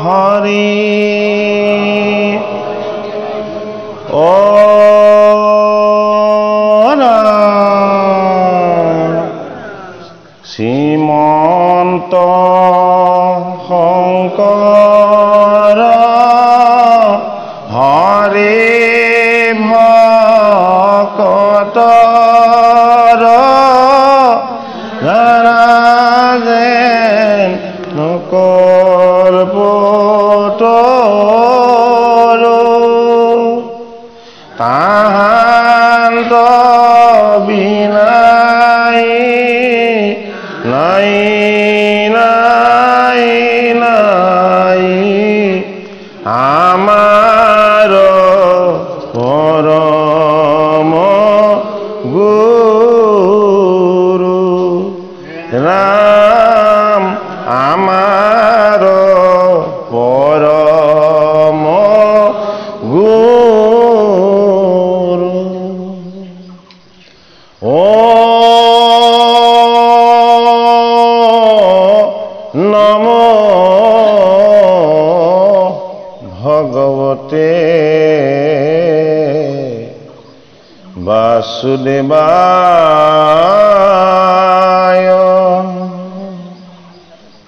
হৰি ও শ্ৰীমন্ত শংকৰ হৰি ভকতৰ যেন নকল্পতৰু তাহান্ত বিনাই নাই নাই নাই আমাৰ পৰম গুৰু ৰাম আমাৰ পৰম গুৰু নমো ভগৱতে বাসুদেৱায়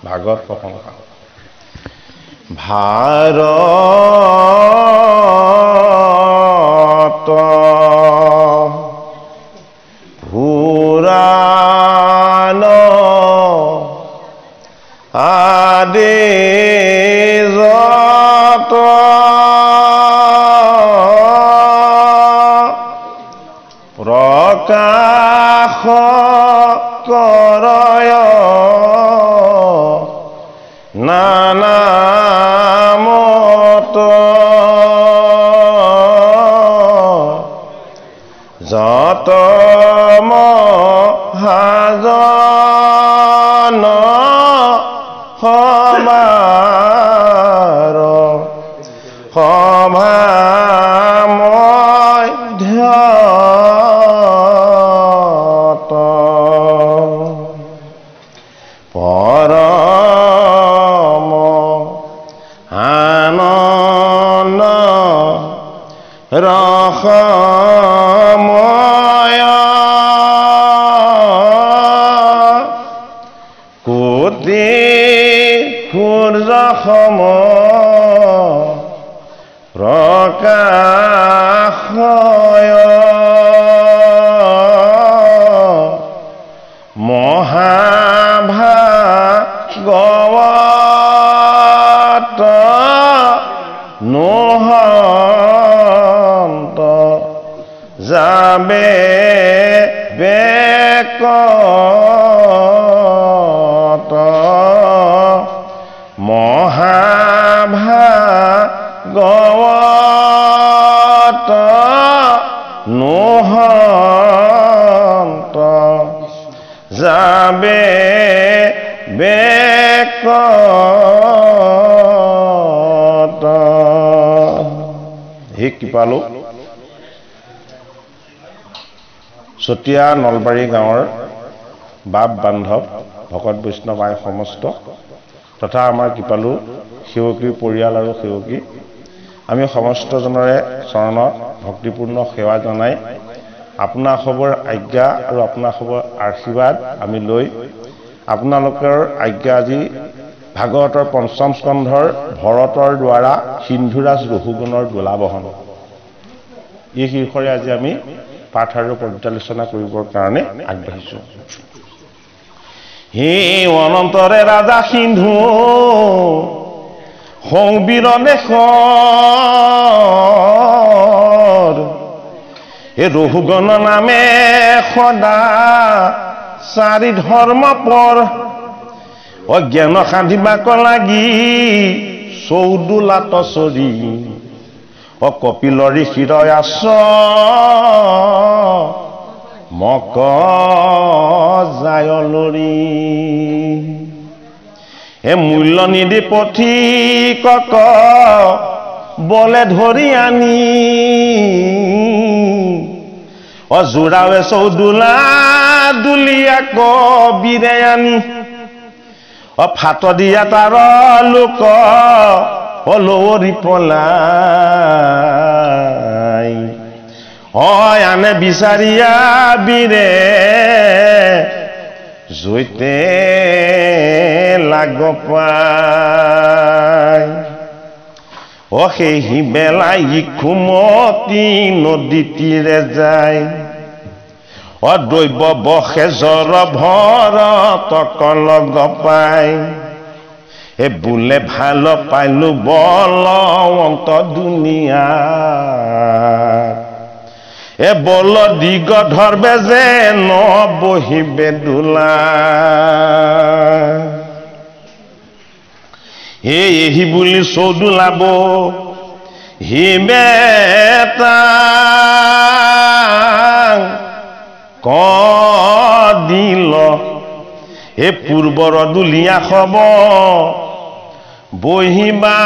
ভাগৱত প্ৰসংগা ভাৰত পুৰাণ আদি যত প্ৰকাশ কৰয় নানা মত যত মহাজন সমাৰ সভা মধ্যত পৰম আনন্দ ৰসময় কোটি সূৰ্য সম প্ৰকাশয় মহাভাগৱত নহন্ত যাবে বেকত মহাভাগৱত নহন্ত যাবে বেকত হে কৃপালু চতিয়া নলবাৰী গাঁৱৰ বাপ বান্ধৱ ভকত বৈষ্ণৱ আই সমস্ত তথা আমাৰ কৃপালু সেৱকীৰ পৰিয়াল আৰু সেৱকী আমি সমস্তজনৰে চৰণত ভক্তিপূৰ্ণ সেৱা জনাই আপোনাসৱৰ আজ্ঞা আৰু আপোনাসৱৰ আশীৰ্বাদ আমি লৈ আপোনালোকৰ আজ্ঞা আজি ভাগৱতৰ পঞ্চম স্কন্ধৰ ভৰতৰ দ্বাৰা সিন্ধুৰাজ ৰঘুগণৰ দোলাবহন এই শীৰ্ষৰে আজি আমি পাঠ আৰু পৰ্যালোচনা কৰিবৰ কাৰণে আগবাঢ়িছোঁ। হে অনন্তৰে ৰাজা সিন্ধু সংবীৰ দেশৰ এই ৰঘুগণ নামে সদা চাৰি ধৰ্ম পৰ অজ্ঞান সাধিবাক লাগি চৌদুলাত চৰি কপিল ঋষিৰ আছ মক যায় লৰি এ মূল্য নিদি পথিকক বলে ধৰি আনি জোৰাৱে চৌদুলা দুলিয়াক বিৰে আনি ফাট দিয়া তাৰ লোক লৰি পলাই আনে বিচাৰিয়া বীৰে জৈতে লাগ পায় সেই বেলাই ইখুমতি নদী তীৰে যায় দৈৱ বসে জৰ ভৰতক লগ পায় বোলে ভাল পাইলো বলৱন্ত দুনিয়া বল দিগ ধৰবে যে নবহিবে দোলা এহি বুলি চৌদোলাব হিবে দিল পূৰ্বৰ দুলীয়া খব বহিবা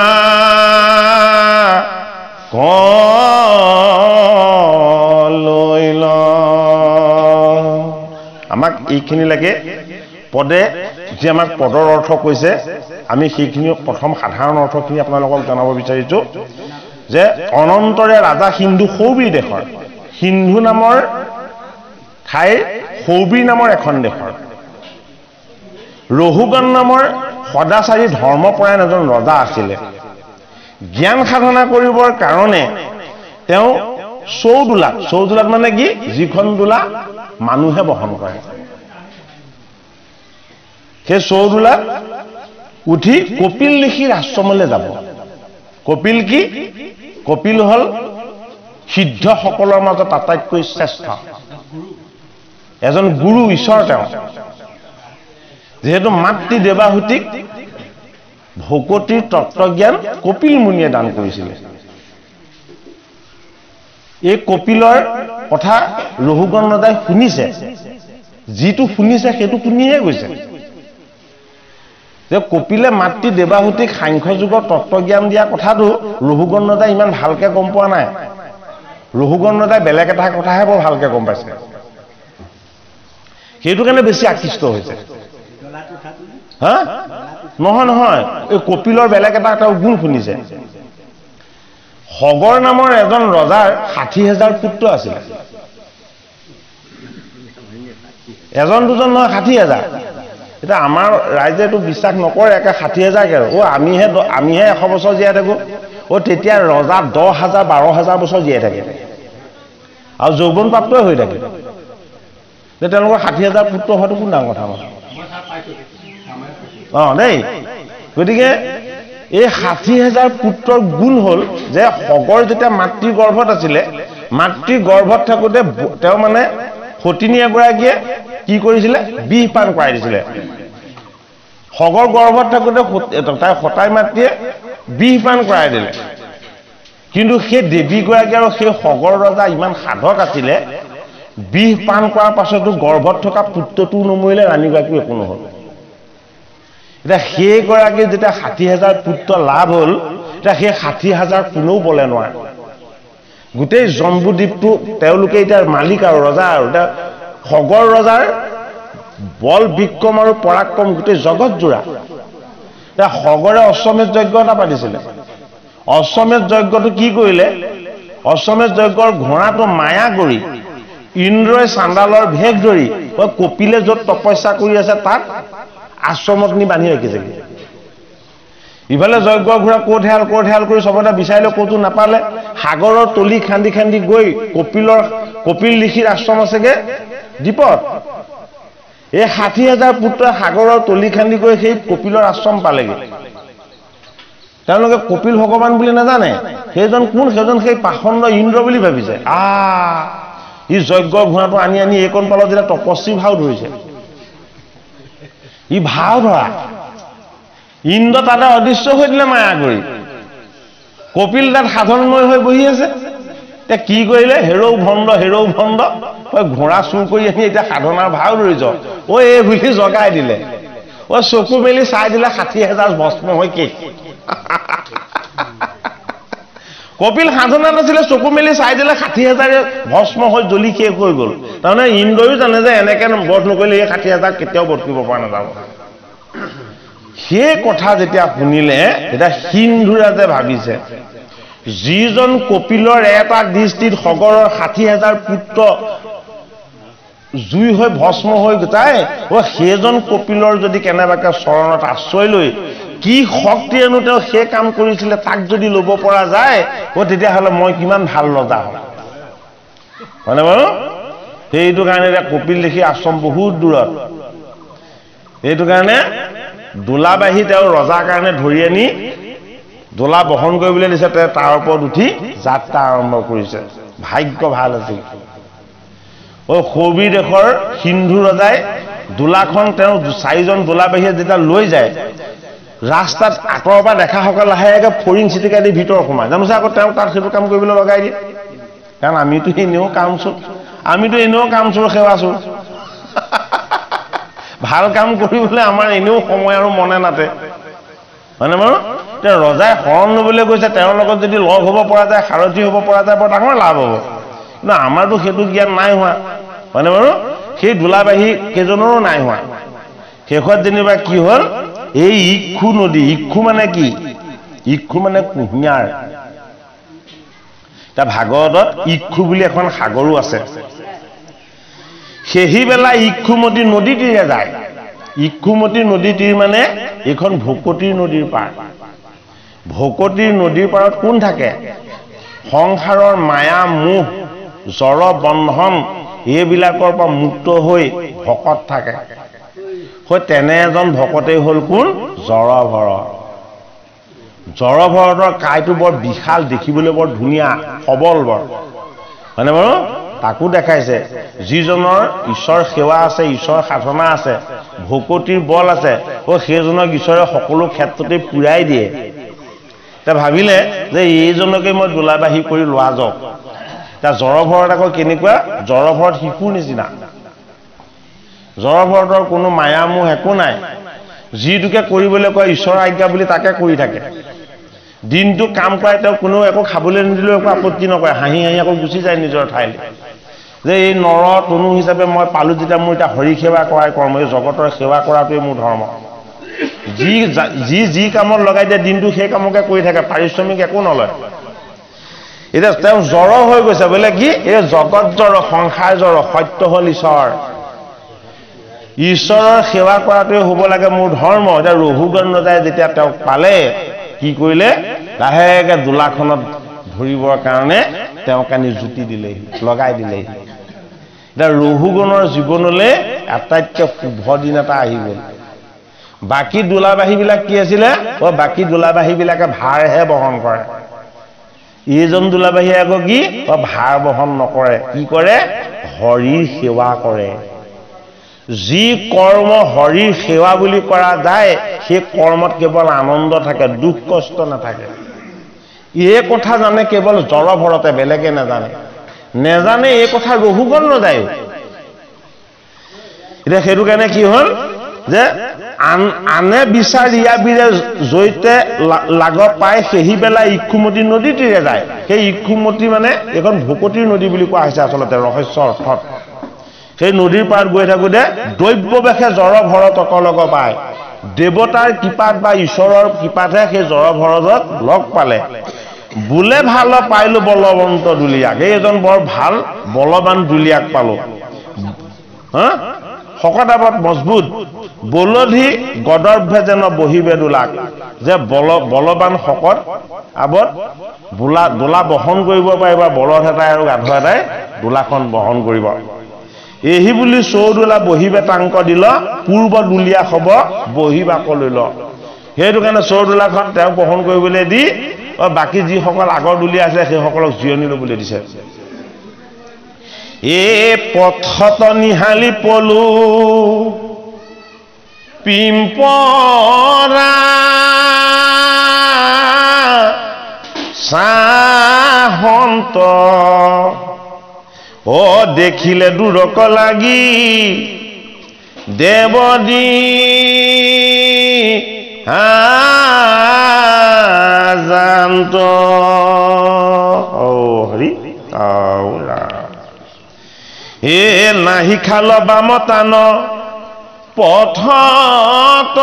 লৈ ল আমাক এইখিনি লাগে পদে যে আমাক পদৰ অৰ্থ কৈছে আমি সেইখিনি প্ৰথম সাধাৰণ অৰ্থখিনি আপোনালোকক জনাব বিচাৰিছোঁ যে অনন্তৰে ৰাজা সিন্ধু সৌবীৰ দেশৰ সিন্ধু নামৰ ঠাইৰ সৌবীৰ নামৰ এখন দেশৰ ৰহুগণ নামৰ সদাচাৰী ধৰ্মপৰায়ণ এজন ৰজা আছিলে জ্ঞান সাধনা কৰিবৰ কাৰণে তেওঁ চৌদোলাত মানে কি যিখন দোলা মানুহে বহন কৰে সেই চৌদোলাত উঠি কপিল ঋষিৰ আশ্ৰমলৈ যাব কপিল কি কপিল হল সিদ্ধসকলৰ মাজত আটাইতকৈ শ্ৰেষ্ঠ এজন গুৰু ঈশ্বৰ তেওঁ যেহেতু মাতৃ দেৱাহুতিক ভকতিৰ তত্ত্বজ্ঞান কপিল মুনিয়ে দান কৰিছিলে এই কপিলৰ কথা ৰহুগণ ৰজাই শুনিছে যিটো শুনিছে সেইটো শুনিহে গৈছে যে কপিলে মাতৃ দেৱাহুতিক সাংখ্য যুগৰ তত্ত্বজ্ঞান দিয়া কথাটো ৰহুগণ ৰজাই ইমান ভালকে গম পোৱা নাই ৰহুগণ ৰজাই বেলেগ এটা কথাহে বৰ ভালকে গম পাইছে সেইটো কাৰণে বেছি আকৃষ্ট হৈছে হা নহয় এই কপিলৰ বেলেগ এটা গুণ শুনিছে খগৰ নামৰ এজন ৰজাৰ ৬০,০০০ পুত্ৰ আছিল এজন দুজন নহয় ৬০,০০০ এটা আমাৰ ৰাইজে এইটো বিশ্বাস নকৰে একে ৬০,০০০ কে আমিহে ১০০ বছৰ জীয়াই থাকো তেতিয়া ৰজা ১০,০০০ ১২,০০০ বছৰ জীয়াই থাকে আৰু যৌৱন প্ৰাপ্তই হৈ থাকে তেওঁলোকৰ ৬০,০০০ পুত্ৰ হোৱাটো কোন ডাঙৰ কথা নহয় দেই গতিকে এই ৬০,০০০ পুত্ৰৰ গুণ হল যে খগৰ যেতিয়া মাতৃ গৰ্ভত আছিলে মাতৃ গৰ্ভত থাকোতে তেওঁ মানে সতিনী এগৰাকীয়ে কি কৰিছিলে বিষ পান কৰাই দিছিলে খগৰ গৰ্ভত থাকোতে তাই সতাই মাতৃয়ে বিষ পান কৰাই দিলে কিন্তু সেই দেৱীগৰাকী আৰু সেই খগৰ ৰজা ইমান সাধক আছিলে বিষ পান কৰাৰ পাছতো গৰ্ভত থকা পুত্ৰটো নমৰিলে ৰাণীগৰাকী একো নহল এতিয়া সেইগৰাকী যেতিয়া ৬০,০০০ পুত্ৰ লাভ হল এতিয়া সেই ৬০,০০০ কোনেও বলে নোৱাৰে গোটেই জম্বুদ্বীপটো তেওঁলোকে এতিয়া মালিক আৰু ৰজা আৰু এতিয়া খগৰ ৰজাৰ বল বিক্ৰম আৰু পৰাক্ৰম গোটেই জগত জোৰা এতিয়া খগৰে অশ্বমেধ যজ্ঞ এটা পাতিছিলে অশ্বমেধ যজ্ঞটো কি কৰিলে অশ্বমেধ যজ্ঞৰ ঘোঁৰাটো মায়া কৰি ইন্দ্ৰই চাণ্ডালৰ ভেগ ধৰি কপিলে য'ত তপস্যা কৰি আছে তাত আশ্ৰমত নি বান্ধি ৰাখিছে ইফালে যজ্ঞ ঘোঁৰা ক'ত হেল কৰি চবতে বিচাৰিলে ক'তো নাপালে সাগৰৰ তলি খান্দি খান্দি গৈ কপিল ঋষিৰ আশ্ৰম আছেগে দ্বীপত এই ৬০,০০০ পুত্ৰই সাগৰৰ তলি খান্দি গৈ সেই কপিলৰ আশ্ৰম পালেগে তেওঁলোকে কপিল ভগৱান বুলি নাজানে সেইজন কোন সেইজন সেই পাখণ্ড ইন্দ্ৰ বুলি ভাবিছে ই যজ্ঞ ঘোঁৰাটো আনি এইকণ পালত যেতিয়া তপস্বী ভাও ধৰিছে ই ভাও ধৰা ইন্দ্ৰ তাতে অদৃশ্য হৈ দিলে মায়া কৰি কপিল তাত সাধনময় হৈ বহি আছে এতিয়া কি কৰিলে হেৰৌ ভণ্ড ঘোঁৰা চুৰ কৰি আনি এতিয়া সাধনাৰ ভাও ধৰিছ এই বুলি জগাই দিলে চকু মেলি চাই দিলে ৬০,০০০ ভস্ম হৈ শেষ কপিল সাধনাত আছিলে চকু মেলি চাই দিলে ৬০,০০০ ভস্ম হৈ জ্বলি শেষ হৈ গ'ল তাৰমানে ইন্দ্ৰয়ো জানে যে এনেকে বধ নকৰিলে এই ৬০,০০০ কেতিয়াও বধ কৰিব পৰা নাযাব সেই কথা যেতিয়া শুনিলে এটা সিন্ধুৰাজে ভাবিছে যিজন কপিলৰ এটা দৃষ্টিত সগৰৰ 60,000 পুত্ৰ জুই হৈ ভস্ম হৈ যায় সেইজন কপিলৰ যদি কেনেবাকে চৰণত আশ্ৰয় লৈ কি শক্তিয়েনো তেওঁ সেই কাম কৰিছিলে তাক যদি ল'ব পৰা যায় তেতিয়াহ'লে মই কিমান ভাল ৰজা হ'ম মানে বাৰু সেইটো কাৰণে এতিয়া কপিল দেখি আশ্ৰম বহুত দূৰত সেইটো কাৰণে দোলাবাহী তেওঁ ৰজাৰ কাৰণে ধৰি আনি দোলা বহন কৰিবলৈ দিছে তাৰ ওপৰত উঠি যাত্ৰা আৰম্ভ কৰিছে ভাগ্য ভাল আছিল সৌবি দেশৰ সিন্ধু ৰজাই দোলাখন তেওঁ 4জন দোলাবাহীয়ে যেতিয়া লৈ যায় ৰাস্তাত আঁতৰৰ পৰা দেখাসকল লাহেকে ফৰিং চিটিকা দি ভিতৰ সোমায় জানোচা আকৌ তেওঁ তাত সেইটো কাম কৰিবলৈ লগাই দিয়ে কাৰণ আমিতো এনেও কাম চোৰ সেৱা চোৰ ভাল কাম কৰিবলৈ আমাৰ এনেও সময় আৰু মনে নাতে হয়নে বাৰু তেওঁ ৰজাই শৰণ ল'বলৈ গৈছে তেওঁৰ লগত যদি লগ হ'ব পৰা যায় সাৰথি হ'ব পৰা যায় বৰ ডাঙৰ লাভ হ'ব কিন্তু আমাৰতো সেইটো জ্ঞান নাই হোৱা হয়নে বাৰু সেই দোলাবাহী কেইজনৰো নাই হোৱা শেষত যেনিবা কি হ'ল এই ইক্ষু নদী ইক্ষু মানে কি ইক্ষু মানে কুঁহিয়াৰ তাৰ ভাগৱতত ইক্ষু বুলি এখন সাগৰো আছে সেইহিবেলা ইক্ষুমতী নদী তীৰে যায় ইক্ষুমতী নদী তীৰ মানে এইখন ভকতীৰ নদীৰ পাৰ ভকতীৰ নদীৰ পাৰত কোন থাকে সংসাৰৰ মায়া মোহ জড় বন্ধন এইবিলাকৰ পৰা মুক্ত হৈ ভকত থাকে তেনে এজন ভকতেই হ'ল কোন জড়ভৰতৰ কাইটো বৰ বিশাল দেখিবলৈ বৰ ধুনীয়া সবল বৰ হয়নে বাৰু তাকো দেখাইছে যিজনৰ ঈশ্বৰ সেৱা আছে ঈশ্বৰ সাধনা আছে ভকতিৰ বল আছে সেইজনক ঈশ্বৰে সকলো ক্ষেত্ৰতে পুৰাই দিয়ে তে ভাবিলে যে এইজনকে মই দোলাবাহী কৰি লোৱা যাওক তাৰ জড়ভৰত আকৌ কেনেকুৱা জড়ভৰত শিশুৰ নিচিনা জড়ভৰতৰ কোনো মায়ামোহ একো নাই যিটোকে কৰিবলৈ কয় ঈশ্বৰৰ আজ্ঞা বুলি তাকে কৰি থাকে দিনটো কাম কৰাই তেওঁ কোনো একো খাবলৈ নিদিলেও একো আপত্তি নকৰে হাঁহি হাঁহি আকৌ গুচি যায় নিজৰ ঠাইলৈ যে এই নৰ তনু হিচাপে মই পালোঁ যেতিয়া মোৰ এতিয়া হৰি সেৱা কৰাই কৰ্ম এই জগতৰ সেৱা কৰাটোৱে মোৰ ধৰ্ম যি কামত লগাই দিয়ে দিনটো সেই কামকে কৰি থাকে পাৰিশ্ৰমিক একো নলয় এতিয়া তেওঁ জড় হৈ গৈছে বোলে কি এই জগত জড় সংসাৰ জড় সত্য হ'ল ঈশ্বৰৰ সেৱা কৰাটোৱে হ'ব লাগে মোৰ ধৰ্ম এতিয়া ৰঘুগণ ৰজাই যেতিয়া তেওঁক পালে কি কৰিলে লাহেকে দোলাখনত ধৰিবৰ কাৰণে তেওঁক আনি জুতি দিলেহি লগাই দিলেহি এতিয়া ৰঘুগণৰ জীৱনলৈ আটাইতকৈ শুভ দিন এটা আহি গ'ল বাকী দোলাবাহীবিলাক কি আছিলে বাকী দোলাবাহীবিলাকে ভাৰহে বহন কৰে এইজন দোলাবাহীয়ে আকৌ কি ভাৰ বহন নকৰে কি কৰে হৰিৰ সেৱা কৰে যি কৰ্ম হৰিৰ সেৱা বুলি কৰা যায় সেই কৰ্মত কেৱল আনন্দ থাকে দুখ কষ্ট নাথাকে এই কথা জানে কেৱল জড়ভৰতে বেলেগে নেজানে এই কথা ৰঘুগণ নযায় এতিয়া সেইটো কাৰণে কি হ'ল যে আনে বিচাৰিয়া বিৰে জৈতে লাগ পায় সেইহিবেলা ইক্ষুমতী নদী তীৰে যায় সেই ইক্ষুমতী মানে এইখন ভকতীৰ নদী বুলি কোৱা হৈছে আচলতে ৰহস্য অৰ্থত সেই নদীৰ পাৰত গৈ থাকোঁতে দৈব্যবেশে জড়ভৰতক লগ পায় দেৱতাৰ কৃপাত বা ঈশ্বৰৰ কৃপাতহে সেই জড়ভৰতক লগ পালে বোলে ভাল পাইলো বলৱন্ত দুলীয়াক এইজন বৰ ভাল বলৱান দুলীয়াক পালো শকতাবত মজবুত বলধি গদৰ্ভে যেন বহিবে দোলাক যে বলৱান শকত আবত দোলা বহন কৰিব পাৰিব বলধ এটাই আৰু গাধ এটাই দোলাখন বহন কৰিব এহি বুলি চৌদোলা বহিবে টাংক দিল পূৰ্ব দুলীয়া হব বহিবাক লৈ ল সেইটো কাৰণে চৌদোলাখন তেওঁক বহন কৰিবলৈ দি বাকী যিসকল আগৰ দুলীয়া আছে সেইসকলক জিৰণি ল'বলৈ দিছে এ পথত নিহালি পলু পিম্পৰা চাহন্ত দেখিলে দূৰক লাগি দেৱদী জান্ত হৰি এ নাহি খাল বামতান পথত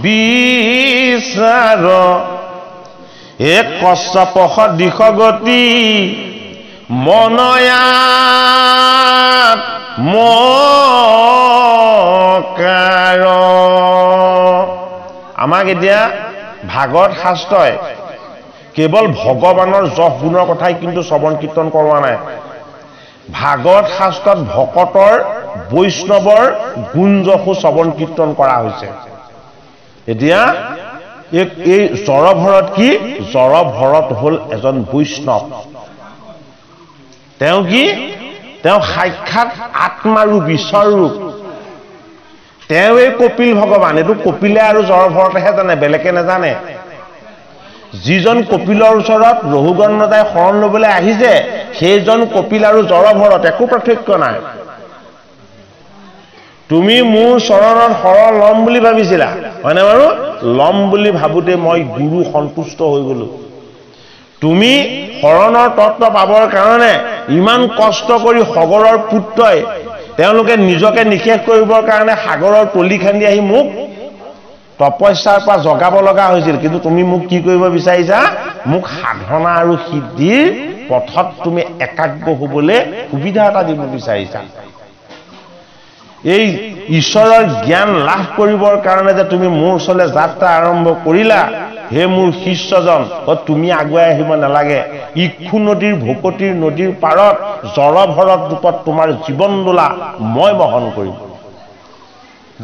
বিচাৰ এক কশ্যপহ দিশ গতি মনয়াত মকাৰ আমাক এতিয়া ভাগৱত শাস্ত্ৰই কেৱল ভগৱানৰ যশ গুণৰ কথাই কিন্তু শ্ৰৱণ কীৰ্তন কৰোৱা নাই ভাগৱত শাস্ত্ৰত ভকতৰ বৈষ্ণৱৰ গুণ যশো শ্ৰৱণ কীৰ্তন কৰা হৈছে এতিয়া এই জড়ভৰত কি জড়ভৰত হল এজন বৈষ্ণৱ তেওঁ কি তেওঁ সাক্ষাৎ আত্মাৰূপ ঈশ্বৰৰূপ তেওঁ এই কপিল ভগৱান এইটো কপিলে আৰু জড়ভৰতেহে জানে বেলেগে নাজানে যিজন কপিলৰ ওচৰত ৰহুগণ ৰজাই শৰণ ল'বলৈ আহিছে সেইজন কপিল আৰু জড়ভৰত একো পাৰ্থক্য নাই তুমি মোৰ চৰণত শৰণ ল'ম বুলি ভাবিছিলা হয়নে বাৰু ল'ম বুলি ভাবোতে মই গুৰু সন্তুষ্ট হৈ গলো তুমি শৰণৰ তত্ত্ব পাবৰ কাৰণে ইমান কষ্ট কৰি সাগৰৰ পুত্ৰই তেওঁলোকে নিজকে নিশেষ কৰিবৰ কাৰণে সাগৰৰ তলি খান্দি আহি মোক তপস্যাৰ পৰা জগাব লগা হৈছিল কিন্তু তুমি মোক কি কৰিব বিচাৰিছা মোক সাধনা আৰু সিদ্ধিৰ পথত তুমি একাগ্ৰ হ'বলৈ সুবিধা এটা দিব বিচাৰিছা এই ঈশ্বৰৰ জ্ঞান লাভ কৰিবৰ কাৰণে যে তুমি মোৰ ওচৰলৈ যাত্ৰা আৰম্ভ কৰিলা হে মোৰ শিষ্যজন তুমি আগুৱাই আহিব নালাগে ইক্ষু নদীৰ ভকতিৰ নদীৰ পাৰত জড়ভৰত ৰূপত তোমাৰ জীৱন দোলা মই বহন কৰিম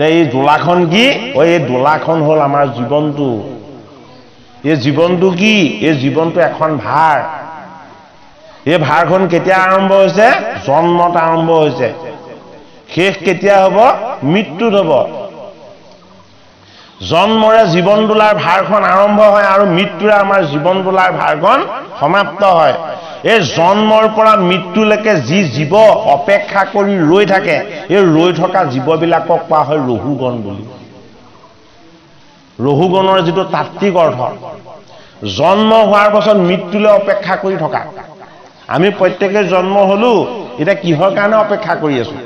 এই দোলাখন কি এই দোলাখন হল আমাৰ জীৱনটো এই জীৱনটো কি এই জীৱনটো এখন ভাৰ এই ভাৰখন কেতিয়া আৰম্ভ হৈছে জন্মত আৰম্ভ হৈছে শেষ কেতিয়া হ'ব মৃত্যুত হ'ব জন্মৰে জীৱন দোলাৰ ভাৰখন আৰম্ভ হয় আৰু মৃত্যুৰে আমাৰ জীৱন দোলাৰ ভাৰখন সমাপ্ত হয় এই জন্মৰ পৰা মৃত্যুলৈকে যি জীৱ অপেক্ষা কৰি ৰৈ থাকে এই ৰৈ থকা জীৱবিলাকক কোৱা হয় ৰহুগণ বুলি ৰহুগণৰ যিটো তাত্ত্বিক অৰ্থ জন্ম হোৱাৰ পাছত মৃত্যুলৈ অপেক্ষা কৰি থকা আমি প্ৰত্যেকে জন্ম হলো এটা কিহৰ কাৰণে অপেক্ষা কৰি আছো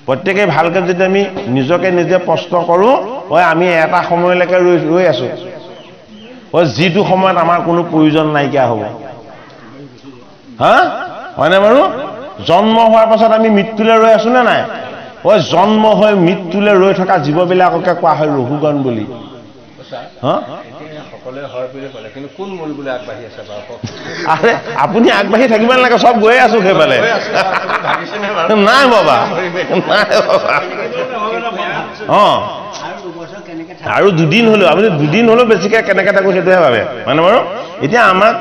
প্ৰত্যেকে ভালকে যদি আমি নিজকে নিজে প্ৰশ্ন কৰো আমি এটা সময়লৈকে ৰৈ আছো যিটো সময়ত আমাৰ কোনো প্ৰয়োজন নাইকিয়া হ'ব হা হয়নে বাৰু জন্ম হোৱাৰ পাছত আমি মৃত্যুলৈ ৰৈ আছো নে নাই জন্ম হৈ মৃত্যুলৈ ৰৈ থকা জীৱবিলাককে কোৱা হয় ৰহুগণ বুলি হা আৰে আপুনি আগবাঢ়ি থাকিব নালাগে চব গৈ আছো সেইফালে নাই বাবা আৰু দুদিন হলেও আপুনি দুদিন হলেও বেছিকে কেনেকে থাকো সেইটোহে ভাবে মানে বাৰু এতিয়া আমাক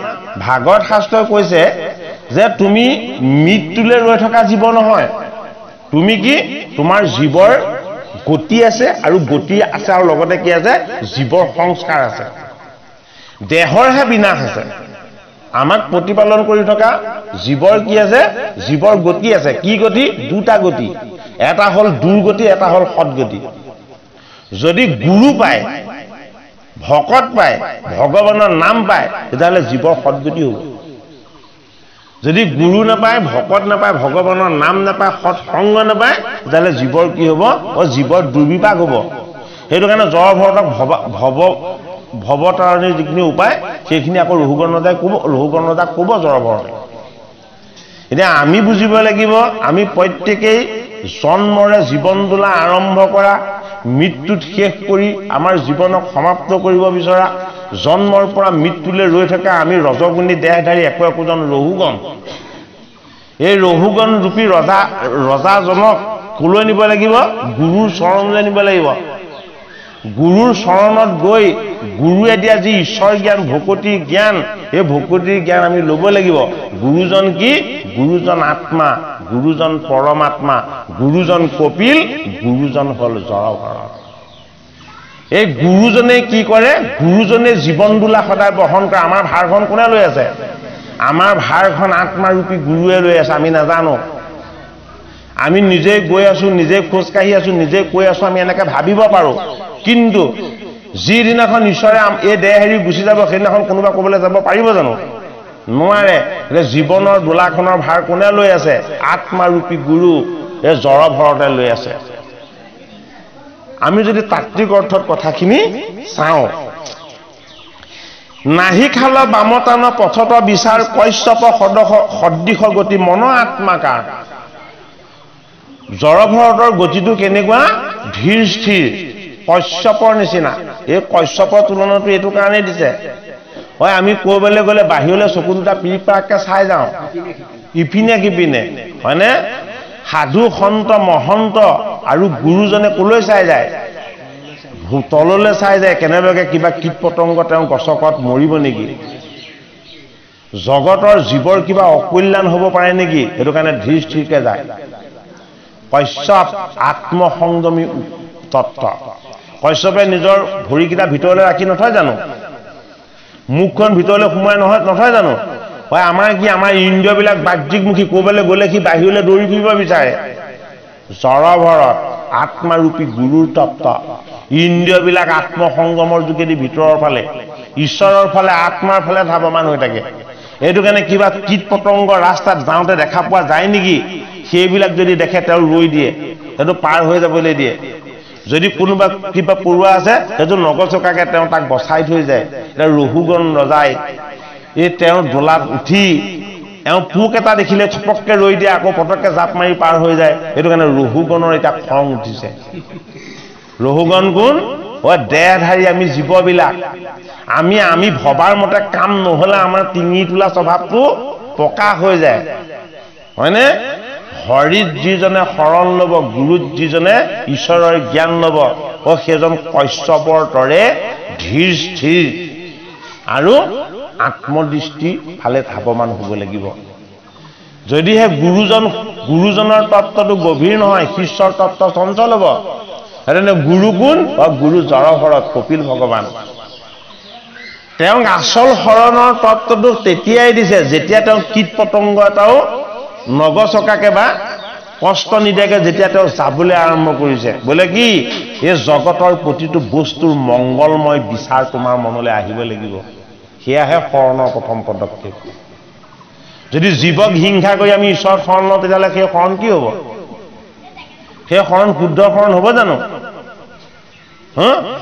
ভাগৱত শাস্ত্ৰই কৈছে যে তুমি মৃত্যুলৈ ৰৈ থকা জীৱ নহয় তুমি কি তোমাৰ জীৱৰ গতি আছে আৰু গতি আছে আৰু লগতে কি আছে জীৱৰ সংস্কাৰ আছে দেহৰহে বিনাশ আছে আমাক প্ৰতিপালন কৰি থকা জীৱৰ কি আছে জীৱৰ গতি আছে কি গতি দুটা গতি এটা হল দুৰ্গতি এটা হল সৎগতি যদি গুৰু পায় ভকত পায় ভগৱানৰ নাম পায় তেতিয়াহ'লে জীৱৰ সৎগতি হ'ব যদি গুৰু নাপায় ভকত নাপায় ভগৱানৰ নাম নাপায় সৎসংগ নাপায় তেতিয়াহ'লে জীৱৰ কি হ'ব জীৱৰ দুৰ্বিপাক হ'ব সেইটো কাৰণে জড়ভৰতক ভৱতাৰণিৰ যিখিনি উপায় সেইখিনি আকৌ ৰহুগণ ৰজাক ক'ব জড়ভৰত এতিয়া আমি বুজিব লাগিব আমি প্ৰত্যেকেই জন্মৰে জীৱন দোলা আৰম্ভ কৰা মৃত্যুত শেষ কৰি আমাৰ জীৱনক সমাপ্ত কৰিব বিচৰা জন্মৰ পৰা মৃত্যুলৈ ৰৈ থকা আমি ৰজগুণী দেহধাৰী একোজন ৰহুগণ এই ৰহুগণ ৰূপী ৰজাজনক কলৈ নিব লাগিব গুৰুৰ চৰণলৈ নিব লাগিব গুৰুৰ চৰণত গৈ গুৰুৱে দিয়া যি ঈশ্বৰ জ্ঞান ভকতিৰ জ্ঞান এই ভকতিৰ জ্ঞান আমি ল'ব লাগিব গুৰুজন কি গুৰুজন আত্মা গুৰুজন পৰমাত্মা গুৰুজন কপিল গুৰুজন হল জড়ভৰত এই গুৰুজনে কি কৰে গুৰুজনে জীৱন দোলা সদায় বহন কৰে আমাৰ ভাৰখন কোনে লৈ আছে আমাৰ ভাৰখন আত্মাৰূপী গুৰুৱে লৈ আছে আমি নাজানো আমি নিজে গৈ আছো নিজে খোজ কাঢ়ি আছো নিজে কৈ আছো আমি এনেকে ভাবিব পাৰো কিন্তু যিদিনাখন ঈশ্বৰে এই দেহ হেৰি গুচি যাব সেইদিনাখন কোনোবা ক'বলৈ যাব পাৰিব জানো নোৱাৰে জীৱনৰ দোলাখনৰ ভাৰ কোনে লৈ আছে আত্মাৰূপী গুৰু এই জড় ভৰতে লৈ আছে আমি যদি তাত্ত্বিক অৰ্থত কথাখিনি চাওঁ নাহি খাল বামতান পথত বিচাৰ কশ্যপ সদৃশ গতি মন আত্মাকাৰ জড় ভৰতৰ গতিটো কেনেকুৱা ধীৰ স্থিৰ কশ্যপৰ নিচিনা এই কশ্যপৰ তুলনাটো এইটো কাৰণে দিছে হয় আমি ক'বলৈ গ'লে বাহিৰলৈ চকু দুটা পিৰিপাকে চাই যাওঁ ইপিনে কিপিনে হয়নে সাধু সন্ত মহন্ত আৰু গুৰুজনে কলৈ চাই যায় তললৈ চাই যায় কেনেবাকে কিবা কীট পতংগ তেওঁ গছকত মৰিব নেকি জগতৰ জীৱৰ কিবা অকল্যাণ হ'ব পাৰে নেকি সেইটো কাৰণে ধীৰ স্থিৰকে যায় কশ্যপ আত্মসংযমী তত্ত্ব কশ্যপে নিজৰ ভৰিকেইটা ভিতৰলৈ ৰাখি নথয় জানো মুখখন ভিতৰলৈ সোমাই নথয় জানো হয় আমাৰ কি আমাৰ ইন্দ্ৰিয়বিলাক বাহ্যিকমুখী ক'বলৈ গ'লে কি বাহিৰলৈ দৌৰি ফুৰিব বিচাৰে জড়ভৰত আত্মাৰূপী গুৰুৰ তত্ত্ব ইন্দ্ৰিয়বিলাক আত্মসংগমৰ যোগেদি ভিতৰৰ ফালে ঈশ্বৰৰ ফালে আত্মাৰ ফালে ধাৱমান হৈ থাকে এইটো কাৰণে কিবা কীট পতংগ ৰাস্তাত যাওঁতে দেখা পোৱা যায় নেকি সেইবিলাক যদি দেখে তেওঁ ৰৈ দিয়ে সেইটো পাৰ হৈ যাবলৈ দিয়ে যদি কোনোবা কিবা পৰুৱা আছে সেইটো নগচকাকে তেওঁ তাক বচাই থৈ যায় ৰহুগণ ৰজাই এই তেওঁৰ দোলাত উঠি এওঁ পোক এটা দেখিলে চপককে ৰৈ দিয়ে আকৌ পটককে জাপ মাৰি পাৰ হৈ যায় সেইটো কাৰণে ৰহুগণৰ এতিয়া খং উঠিছে ৰহুগণ কোন দেহধাৰী আমি জীৱবিলাক আমি ভবাৰ মতে কাম নহ'লে আমাৰ টিঙি তোলা স্বভাৱটো পকা হৈ যায় হয়নে হৰিত যিজনে শৰণ ল'ব গুৰুত যিজনে ঈশ্বৰৰ জ্ঞান ল'ব সেইজন কশ্যপৰ দৰে ধীৰ স্থিৰ আৰু আত্মদৃষ্টি ফালে ধাৱমান হ'ব লাগিব যদিহে গুৰুজনৰ তত্ত্বটো গভীৰ নহয় শিষ্যৰ তত্ত্ব চঞ্চল হ'ব সেইকাৰণে গুৰু কোন গুৰু জড়ভৰত কপিল ভগৱান তেওঁক আচল শৰণৰ তত্ত্বটো তেতিয়াই দিছে যেতিয়া তেওঁ কীট পতংগ এটাও নগচকাকে বা কষ্ট নিদিয়াকে যেতিয়া তেওঁ যাবলৈ আৰম্ভ কৰিছে বোলে কি এই জগতৰ প্ৰতিটো বস্তুৰ মংগলময় বিচাৰ তোমাৰ মনলৈ আহিব লাগিব সেয়াহে শৰণৰ প্ৰথম পদক্ষেপ যদি জীৱক হিংসা কৰি আমি ঈশ্বৰৰ শৰণ লওঁ তেতিয়াহ'লে সেই শৰণ কি হ'ব সেই শৰণ শুদ্ধ শৰণ হ'ব জানো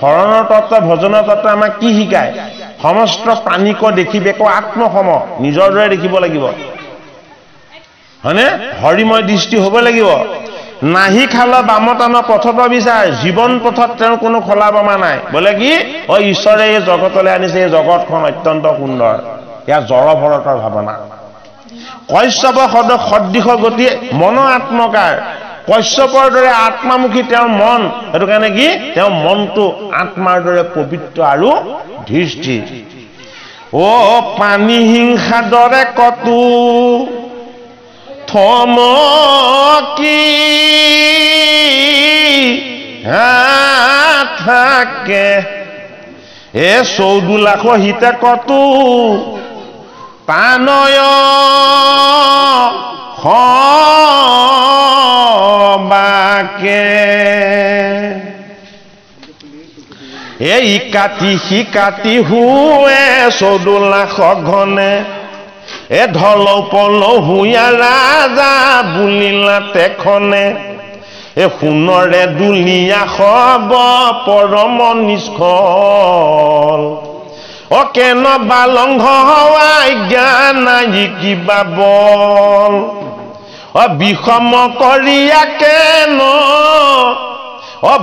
শৰণৰ তত্ত্ব ভজনৰ তত্ত্ব আমাক কি শিকায় সমস্ত প্ৰাণীক দেখিবেক আত্মসম নিজৰ দৰে দেখিব লাগিব হয়নে হৰিময় দৃষ্টি হ'ব লাগিব নাহি খাল বামতান পথত বিচাৰ জীৱন পথত তেওঁৰ কোনো খলা বামা নাই বোলে কি ঈশ্বৰে এই জগতলৈ আনিছে এই জগতখন অত্যন্ত সুন্দৰ ইয়াৰ জড়ভৰতৰ ভাৱনা কশ্যপ সদৃশ গতি মন আত্মকাৰ কশ্যপৰ দৰে আত্মামুখী তেওঁৰ মন সেইটো কাৰণে কি তেওঁৰ মনটো আত্মাৰ দৰে পবিত্ৰ আৰু ধীৰ স্থিৰ পানী হিংসা দৰে কতো থমকি থাকে 14 লাখ হিতে কতো পানয় বাকে ইকাতি শিকাতি হুৱে 14 লাখ ঘনে ঢল পল হুঁয়া ৰাজা বুলিলা তেখনে সোণৰে দুলীয়া হব পৰম নিষ্ফল কেন বালংঘ হোৱাই জ্ঞান কিবা বল বিষম কৰিয়া কেন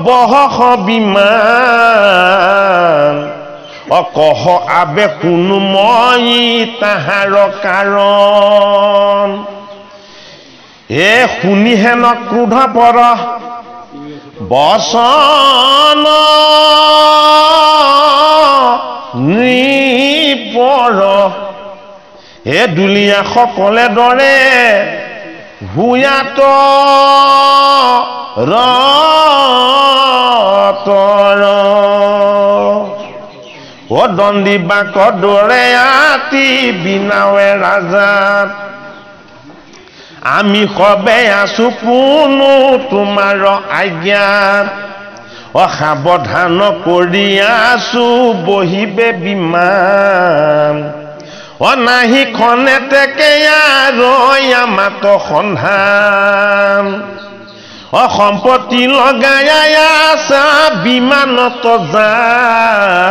বহস বিমান কহ আবে শুনো মই তাহাৰ কাৰণ শুনিহে ন ক্ৰোধ পৰ বচন নৃপৰ দুলীয়া সকলে দৰে ভূঞাত ৰতৰ দণ্ডী বাক দৰে আতি বিনাৱে ৰাজাত আমি সবে আছো পুনো তোমাৰ আজ্ঞাত সাৱধান কৰি আছো বহিবে বিমান নাহি খনেতেকে ৰৈ আমাত সন্ধান সম্পত্তি লগাই আছা বিমানত যায়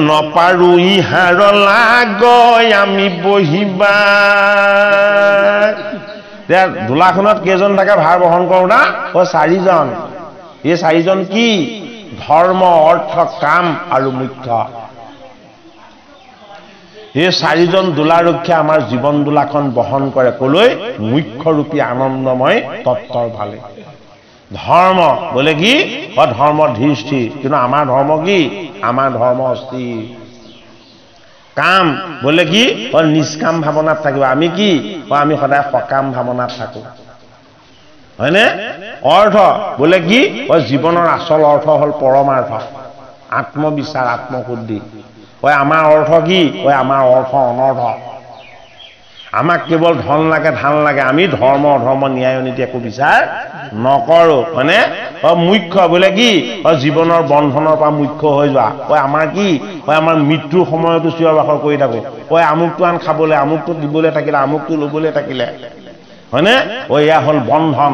নপাৰো ইহাৰ লাগৈ আমি বহিবা দোলাখনত কেইজন থাকে ভাৰ বহন কৰো না চাৰিজন এই চাৰিজন কি ধৰ্ম অৰ্থ কাম আৰু মুখ্য এই চাৰিজন দোলাৰক্ষী আমাৰ জীৱন দোলাখন বহন কৰে কলৈ মুখ্যৰূপী আনন্দময় তত্ত্বৰ ভালে ধৰ্ম বোলে কি ধৰ্ম ধীৰ কিন্তু আমাৰ ধৰ্ম কি আমাৰ ধৰ্ম অস্থিৰ কাম বোলে কি নিষ্কাম ভাৱনাত থাকিব আমি কি আমি সদায় সকাম ভাৱনাত থাকো হয়নে অৰ্থ বোলে কি জীৱনৰ আচল অৰ্থ হল পৰমাৰ্থ আত্মবিচাৰ আত্মশুদ্ধি আমাৰ অৰ্থ কি আমাৰ অৰ্থ অনৰ্থ আমাক কেৱল ধন লাগে ধান লাগে আমি ধৰ্ম অধৰ্ম ন্যায় নীতি একো বিচাৰ নকৰো মানে মুখ্য বোলে কি জীৱনৰ বন্ধনৰ পৰা মুখ্য হৈ যোৱা আমাৰ কি আমাৰ মৃত্যুৰ সময়তো চিঞৰ বাখৰ কৰি থাকো আমুকটো আন খাবলৈ আমুকটো দিবলৈ থাকিলে আমুকটো ল'বলৈ থাকিলে হয়নে এয়া হল বন্ধন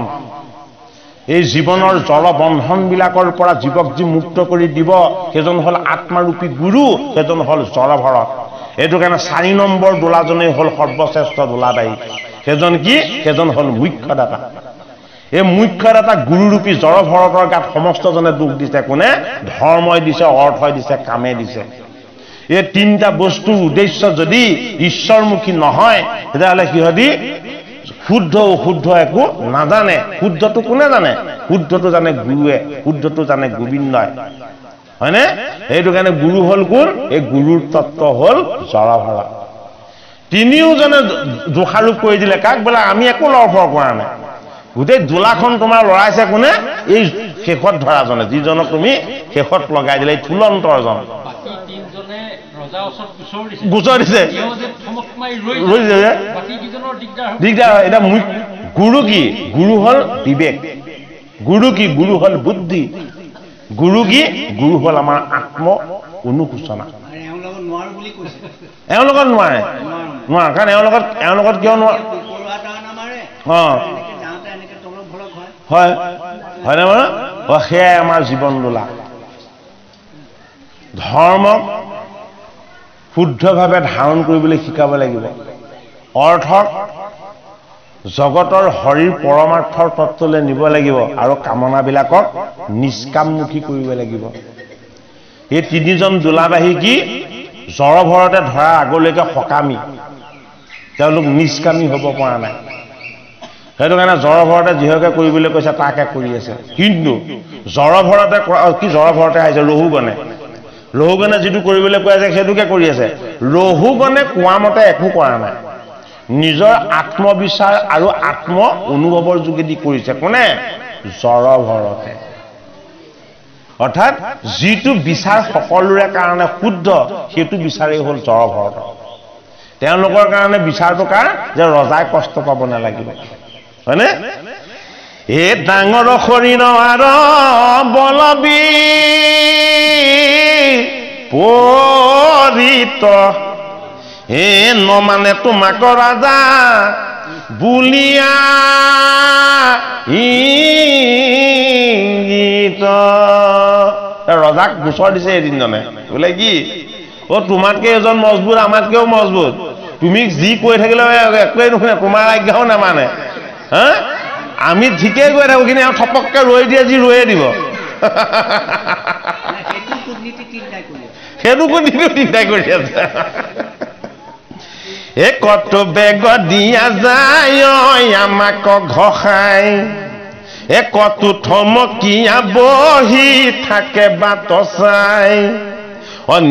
এই জীৱনৰ জল বন্ধন বিলাকৰ পৰা জীৱক যি মুক্ত কৰি দিব সেইজন হল আত্মাৰূপী গুৰু সেইজন হল জড়ভৰত এইটো কাৰণে 4 নম্বৰ দোলাজনেই হল সৰ্বশ্ৰেষ্ঠ দোলাবাহী সেইজন কি সেইজন হল মুখ্যদাতা এই মুখ্যদাতা গুৰুৰূপী জড়ভৰতৰ গাত সমস্তজনে দুখ দিছে কোনে ধৰ্মই দিছে অৰ্থই দিছে কামে দিছে এই তিনিটা বস্তুৰ উদ্দেশ্য যদি ঈশ্বৰমুখী নহয় তেতিয়াহ'লে সিহঁতি শুদ্ধ অশুদ্ধ একো নাজানে শুদ্ধটো কোনে জানে শুদ্ধটো জানে গুৰুৱে শুদ্ধটো জানে গোবিন্দই হয়নে এইটো কাৰণে গুৰু হল কোন এই গুৰুৰ তত্ত্ব হল জড়ভৰত তিনিও জনে দোষাৰোপ কৰি দিলে কাক বোলে আমি একো লৰফৰ কৰা নাই গোটেই দোলাখন তোমাৰ লৰাইছে কোনে এই শেষত ধৰাজনে যিজনক তুমি শেষত লগাই দিলে এই থুলন্তৰজন গোচৰ দিছে দিগদাৰ হয় এটা গুৰু কি গুৰু হল বিবেক গুৰু কি গুৰু হল বুদ্ধি গুৰু কি গুৰু হল আমাৰ আত্ম অনুশোচনা এওঁলোকৰ নোৱাৰে কাৰণ এওঁলোকত কিয় নোৱাৰে হয় হয়নে মানে সেয়াই আমাৰ জীৱন দোলা ধৰ্মক শুদ্ধভাৱে ধাৰণ কৰিবলৈ শিকাব লাগিব অৰ্থক জগতৰ হৰিৰ পৰমাৰ্থৰ তত্ত্বলৈ নিব লাগিব আৰু কামনাবিলাকক নিষ্কামমুখী কৰিব লাগিব এই তিনিজন দোলাবাহী কি জড়ভৰতে ধৰা আগলৈকে সকামী তেওঁলোক নিষ্কামী হ'ব পৰা নাই সেইটো কাৰণে জড়ভৰতে যিহকে কৰিবলৈ কৈছে তাকে কৰি আছে কিন্তু জড়ভৰতে কি জড়ভৰতে আহিছে ৰহুগণে যিটো কৰিবলৈ কৈ আছে সেইটোকে কৰি আছে ৰহুগণে কোৱা মতে একো কৰা নাই নিজৰ আত্মবিচাৰ আৰু আত্ম অনুভৱৰ যোগেদি কৰিছে কোনে জড়ভৰতে অৰ্থাৎ যিটো বিচাৰ সকলোৰে কাৰণে শুদ্ধ সেইটো বিচাৰেই হ'ল জড়ভৰত তেওঁলোকৰ কাৰণে বিচাৰটো কাৰ যে ৰজাই কষ্ট পাব নালাগিব হয়নে এই ডাঙৰ শৰীৰ আৰু বলবী পৰিত নমানে তোমাক ৰাজা বুলিয়া ৰজাক গোচৰ দিছে এদিনজনে বোলে কি তোমাতকে এজন মজবুত আমাতকেও মজবুত তুমি যি কৈ থাকিলে একোৱেই নুশুনে তোমাৰ আজ্ঞাও নামানে হা আমি ঠিকেই কৈ থাকো কিন্তু থপককে ৰৈ দিয়ে যি ৰৈয়ে দিব সেইটো কূটনীতি চিন্তা কৰি আছে কত বেগ দিয়া যায় আমাক ঘষাই কত থমকিয়া বহি থাকে বাট চাই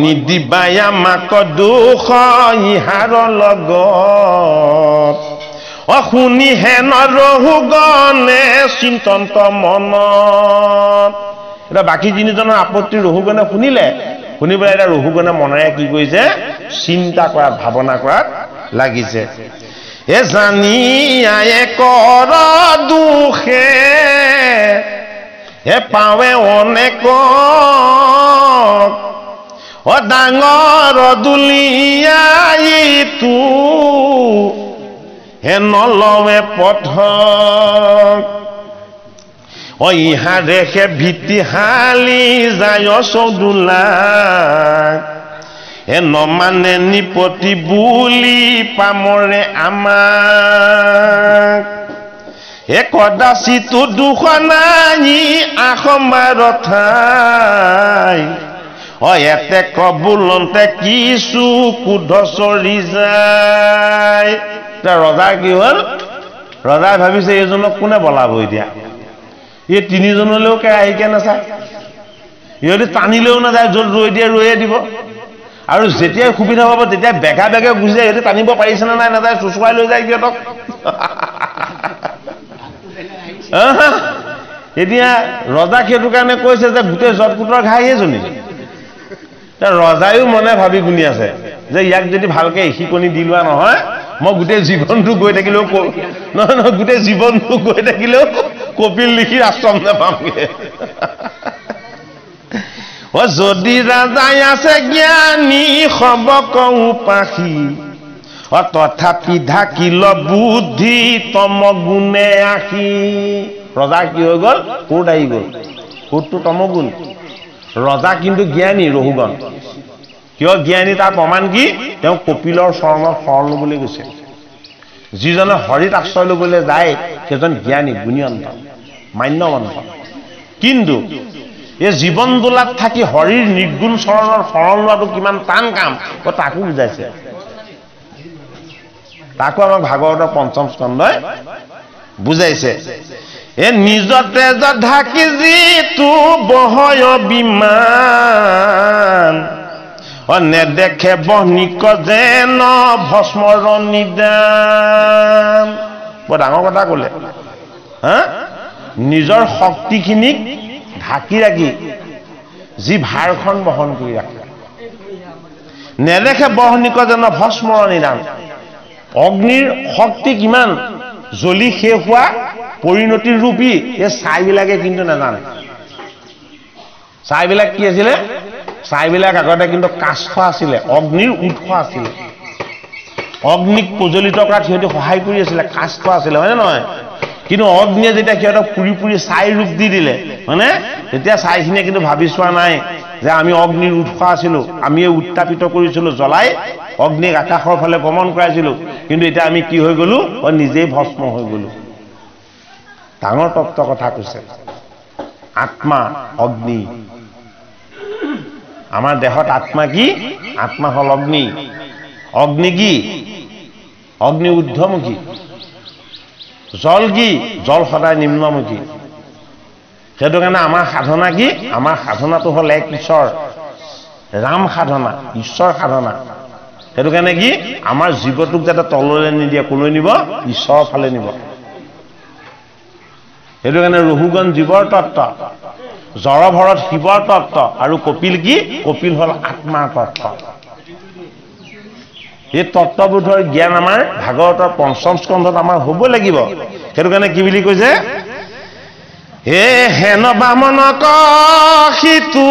নিদিবাই আমাক দুখ ইহাৰ লগত শুনি হেন ৰহুগণে চিন্তন্ত মনত এটা বাকী তিনিজনৰ আপত্তি ৰহুগণে শুনি পেলাই এতিয়া ৰহুগণে মনেৰে কি কৰিছে চিন্তা কৰাত ভাৱনা কৰাত লাগিছে জানি আয়ে কৰ দুখে পাৱে অনেক ও ডাঙৰ দুলিয়াইতো হে নলৱে পথ ও ইহাৰে হে ভিতিহালি যায় চৌদুলা হে নমানে নিপতি বুলি পামৰে আমাক হে কদাচিতো দুখ নাই আখমাৰ ঠাই ও এতে কবুলন্তে কিছু কুধ চৰি যায় ৰজা কি হ'ল ৰজাই ভাবিছে এইজনক কোনে বলাব এতিয়া এই তিনিজনলৈও কেৰাহীকে নাচায় ইহঁতে টানিলেও নাযায় য'ত ৰৈ দিয়ে ৰৈয়ে দিব আৰু যেতিয়াই সুবিধা পাব তেতিয়া বেগা বেগে গুচি যায় ইহঁতে টানিব পাৰিছে নে নাই নাযায় চুচুৱাই লৈ যায় সিহঁতক এতিয়া ৰজাক সেইটো কাৰণে কৈছে যে গোটেই জটকুটৰ ঘাই এজনী ৰজায়ো মনে ভাবি গুণি আছে যে ইয়াক যদি ভালকে শিকনি দি লোৱা নহয় মই গোটেই জীৱনটো গৈ থাকিলেও নহয় নহয় গোটেই জীৱনটো গৈ থাকিলেও কপিল লিখি আশ্ৰম নাপামগে ও যদি ৰাজাই আছে জ্ঞানী সবক উপাসী ও তথাপি ঢাকিল বুদ্ধি তম গুণে আখি ৰজা কি হৈ গ'ল কোট আহি গ'ল কোটটো তমগুণ ৰজা কিন্তু জ্ঞানী ৰহুগণ কিয় জ্ঞানী তাৰ প্ৰমাণ কি তেওঁ কপিলৰ চৰণৰ শৰণ ল'বলৈ গৈছে যিজনে হৰিত আশ্ৰয় ল'বলৈ যায় সেইজন জ্ঞানী গুণীয়ন্ত মান্যৱন্ত কিন্তু এই জীৱন দোলাত থাকি হৰিৰ নিৰ্গুণ চৰণৰ শৰণ লোৱাটো কিমান টান কাম তাকো বুজাইছে তাকো আমাক ভাগৱতৰ পঞ্চম স্কন্ধই বুজাইছে এ নিজতে ঢাকি যিটো বহয় বিমান ও নেদেখে বহ্নিক যেন ভস্মৰ নিদান বৰ ডাঙৰ কথা ক'লে হা নিজৰ শক্তিখিনিক ঢাকি ৰাখি যি ভাৰখন বহন কৰি ৰাখে নেদেখে বহ্নিক যেন ভস্মৰ নিদান অগ্নিৰ শক্তি কিমান জ্বলি শেষ হোৱা পৰিণতিৰ ৰূপী এই ছাইবিলাকে কিন্তু নাজানে ছাইবিলাক কি আছিলে ছাইবিলাক আগতে কিন্তু কাষ্ঠ আছিলে অগ্নিৰ উৎস আছিলে অগ্নিক প্ৰজ্বলিত কৰাত সিহঁতে সহায় কৰি আছিলে কাষ্ঠ আছিলে হয়নে নহয় কিন্তু অগ্নিয়ে যেতিয়া সিহঁতক পুৰি পুৰি ছাই ৰূপ দি দিলে মানে তেতিয়া ছাইখিনিয়ে কিন্তু ভাবি চোৱা নাই যে আমি অগ্নিৰ উৎস আছিলো আমি উত্তাপিত কৰিছিলো জ্বলাই অগ্নিক আকাশৰ ফালে ভ্ৰমণ কৰাইছিলো কিন্তু এতিয়া আমি কি হৈ গলো নিজেই ভস্ম হৈ গলো ডাঙৰ তত্ত্ব কথা কৈছে আত্মা অগ্নি আমাৰ দেহত আত্মা কি আত্মা হল অগ্নি অগ্নি কি অগ্নি ঊৰ্ধ্বমুখী জল কি জল সদায় নিম্নমুখী সেইটো কাৰণে আমাৰ সাধনা কি আমাৰ সাধনাটো হল এক ঈশ্বৰ ৰাম সাধনা ঈশ্বৰ সাধনা সেইটো কাৰণে কি আমাৰ জীৱটোক যাতে তললৈ নিদিয়ে কলৈ নিব ঈশ্বৰৰ ফালে নিব সেইটো কাৰণে ৰহুগণ জীৱৰ তত্ত্ব জড়ভৰত শিৱৰ তত্ত্ব আৰু কপিল কি কপিল হল আত্মাৰ তত্ত্ব এই তত্ত্ববোধৰ জ্ঞান আমাৰ ভাগৱতৰ পঞ্চম স্কন্ধত আমাৰ হ'ব লাগিব সেইটো কাৰণে কি বুলি কৈছে হে হেন বামনক সিতু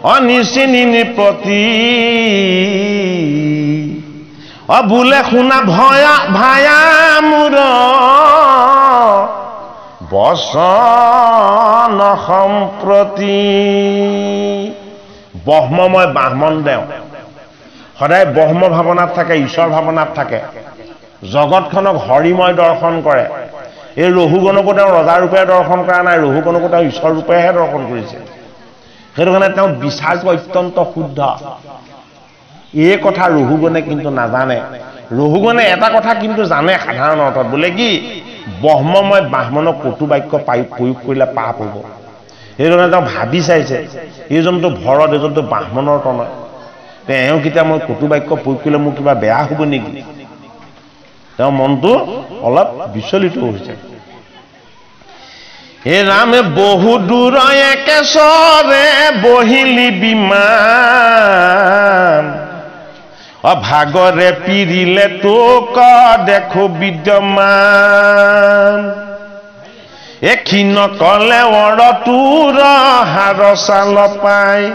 অনিচিনি নিপতি বোলে শুনা ভয়া ভায়া মূৰ বচন সম্প্ৰতি ব্ৰহ্মময় ব্ৰাহ্মণ দেও সদায় ব্ৰহ্ম ভাৱনাত থাকে ঈশ্বৰ ভাৱনাত থাকে জগতখনক হৰিময় দৰ্শন কৰে এই ৰহুগণকো তেওঁ ৰজাৰ ৰূপে দৰ্শন কৰা নাই ৰহুগণকো তেওঁ ঈশ্বৰ ৰূপেহে দৰ্শন কৰিছে সেইটো কাৰণে তেওঁ বিচাৰটো অত্যন্ত শুদ্ধ এই কথা ৰহুগণে কিন্তু নাজানে ৰহুগণে এটা কথা কিন্তু জানে সাধাৰণ অৰ্থত বোলে কি ব্ৰহ্মময় ব্ৰাহ্মণক কটু বাক্য প্ৰয়োগ কৰিলে পাপ হ'ব সেইটো কাৰণে তেওঁ ভাবি চাইছে এইজনটো ভৰত এইজনটো ব্ৰাহ্মণৰ তনয় তেওঁ কেতিয়া মই কটু বাক্য প্ৰয়োগ কৰিলে মোৰ কিবা বেয়া হ'ব নেকি তেওঁৰ মনটো অলপ বিচলিত হৈছে হে ৰামে বহু দূৰ একেচৰে বহিলি বিমান ভাগৰে পিৰিলে তোক দেখো বিদ্যমান এক্ষীণ কলে ৱৰ তোৰ হাৰ চাল পাই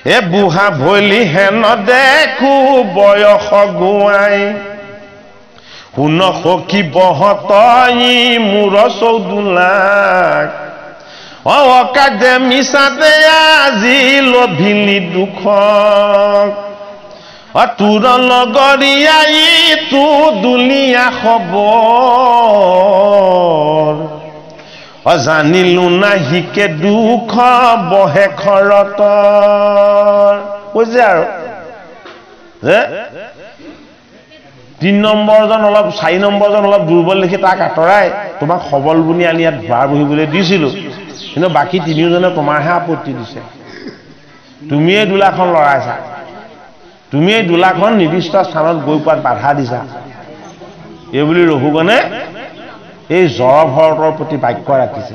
এ বুঢ়া ভৈলি হেন দেখো বয়স গুৱাই শুন সখী বহতই মূৰ চৌদোলাক অকাদে মিছাতে আজি লভিলি দুখক তোৰ লগৰীয়াই তো দুলীয়া খবৰ জানিলো নাহিকে দুখ বহে খৰতৰ কৈছে আৰু যে 3 নম্বৰজন অলপ 4 নম্বৰজন অলপ দুৰ্বল দেখি তাক আঁতৰাই তোমাক সবল বুনি আনি ইয়াত ভাৰ বহিবলৈ দিছিলো কিন্তু বাকী তিনিওজনে তোমাৰহে আপত্তি দিছে তুমি এই দুলাখন লৰাইছা তুমি এই দুলাখন নিৰ্দিষ্ট স্থানত গৈ পোৱাত বাধা দিছা এই বুলি ৰঘুগণে এই জড়ভৰতৰ প্ৰতি বাক্য ৰাখিছে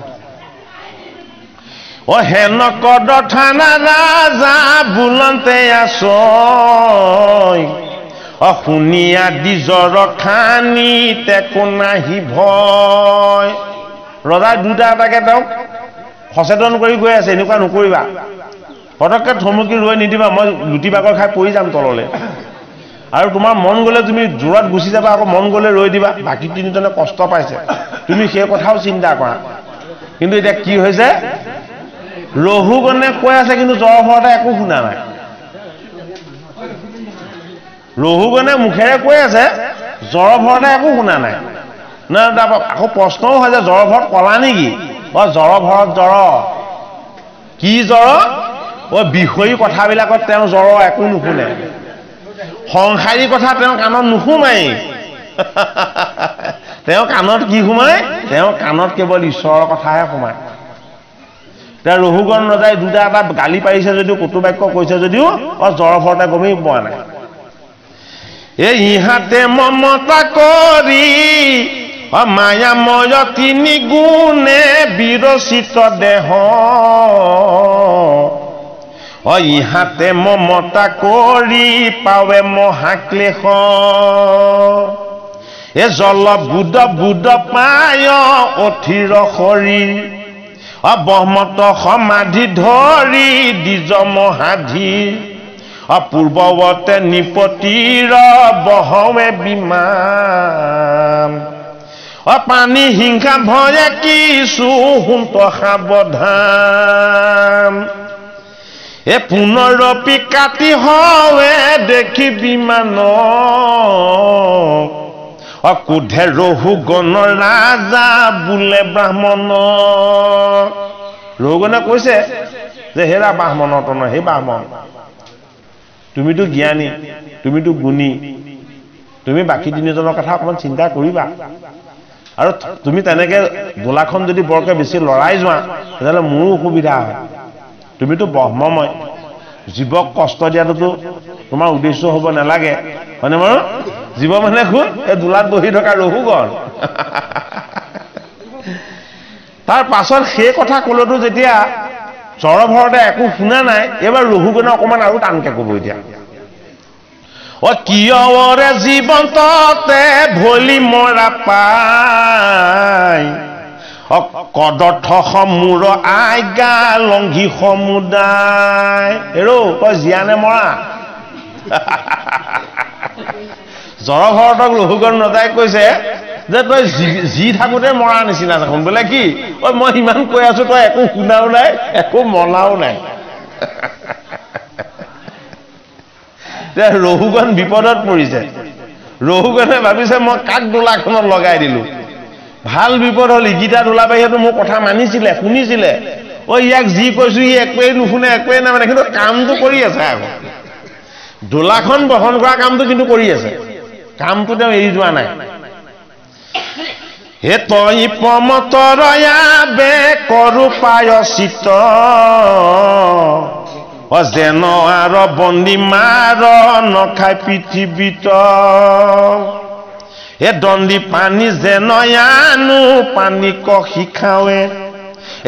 ও হেন কদ থানা ৰাজা বুলন্তে আছয় শুনিয়া দিজৰ খানি তেকো নাহি ভয় ৰজাই দুটা এটাকে তেওঁক সচেতন কৰি গৈ আছে এনেকুৱা নকৰিবা পটককে থমকি ৰৈ নিদিবা মই লুটি বাগৰ খাই পৰি যাম তললৈ আৰু তোমাৰ মন গলে তুমি জোৰত গুচি যাবা আকৌ মন গলে ৰৈ দিবা বাকি তিনিজনে কষ্ট পাইছে তুমি সেই কথাও চিন্তা কৰা কিন্তু এতিয়া কি হৈছে ৰঘুগণে কৈ আছে কিন্তু জড়ভৰতে একো শুনা নাই ৰঘুগণে মুখেৰে কৈ আছে জড়ভৰতে একো শুনা নাই না আকৌ প্ৰশ্নও হয় যে জড়ভৰত কলা নেকি জড়ভৰত জ্বৰ কি জ্বৰ বিষয়ী কথাবিলাকত তেওঁ জ্বৰ একো নুশুনে সংসাৰী কথা তেওঁ কাণত নুসুমাই তেওঁ কাণত কি সোমায় তেওঁ কাণত কেৱল ঈশ্বৰৰ কথাহে সোমায় তেওঁ ৰঘুগণ ৰজাই দুটা এটা গালি পাৰিছে যদিও কটু বাক্য কৈছে যদিও জড়ভৰতে গমেই পোৱা নাই এই ইহাতে মমতা কৰি মায়াময় তিনি গুণে বিৰচিত দেহ ইহাতে মমতা কৰি পাৱে মহাক্লেশ এ জল বুদ বুদ পায় অথিৰ শৰীৰ ব্ৰহ্মত সমাধি ধৰি দ্বিজ মহাধীৰ পূৰ্বৱতে নিপতিৰ বহৱে বিমান পানী হিংসা ভয়ে কিছু হুন্ত সাৱধান এ পুনৰপি কাটি হৱে দেখি বিমান কোধে ৰঘুগণৰ ৰাজা বোলে ব্ৰাহ্মণ ৰঘুগণে কৈছে যে হেৰা ব্ৰাহ্মণৰ তো নহয় হে ব্ৰাহ্মণ তুমিতো জ্ঞানী তুমিতো গুণী তুমি বাকী তিনিজনৰ কথা অকণমান চিন্তা কৰিবা আৰু তুমি তেনেকে দোলাখন যদি বৰকে বেছি লৰাই যোৱা তেতিয়াহ'লে মোৰো অসুবিধা হয় তুমিতো ব্ৰহ্মময় জীৱক কষ্ট দিয়াটোতো তোমাৰ উদ্দেশ্য হ'ব নালাগে হয়নে বাৰু জীৱ মানে কোন এই দোলাত বহি থকা ৰঘুগণ তাৰ পাছত সেই কথা ক'লেতো যেতিয়া জড়ভৰতে একো শুনা নাই এবাৰ ৰঘুগণে অকণমান আৰু টানকে ক'ব এতিয়া কিয়ৰে জীৱন্ততে ভলি মৰা পাই কদৰ্থ সমূৰ আজ্ঞা লংঘি সমুদায় এৰো তই জীয়ানে মৰা জড়ভৰতক ৰঘুগণ ৰজাই কৈছে যে তই যি থাকোঁতে মৰা নিচিনা দেখোন বোলে কি মই ইমান কৈ আছো তই একো শুনাও নাই একো মনাও নাই ৰঘুগণ বিপদত পৰিছে ৰঘুগণে ভাবিছে মই কাক দোলাখনত লগাই দিলো ভাল বিপদ হ'ল ইগিটা দোলা বাহিৰতো মোৰ কথা মানিছিলে শুনিছিলে ইয়াক যি কৈছো ই একোৱেই নুশুনে একোৱেই নামানে কিন্তু কামটো কৰি আছে আকৌ দোলাখন বহন কৰা কামটো কিন্তু কৰি আছে কামটো তেওঁ এৰি যোৱা নাই হে তই পমতৰয়া বে কৰো পায়চিত যেন আৰু বন্দী মাৰ নখাই পৃথিৱীত এ দণ্ডি পানী যেন আনো পানী ক শিখাৱে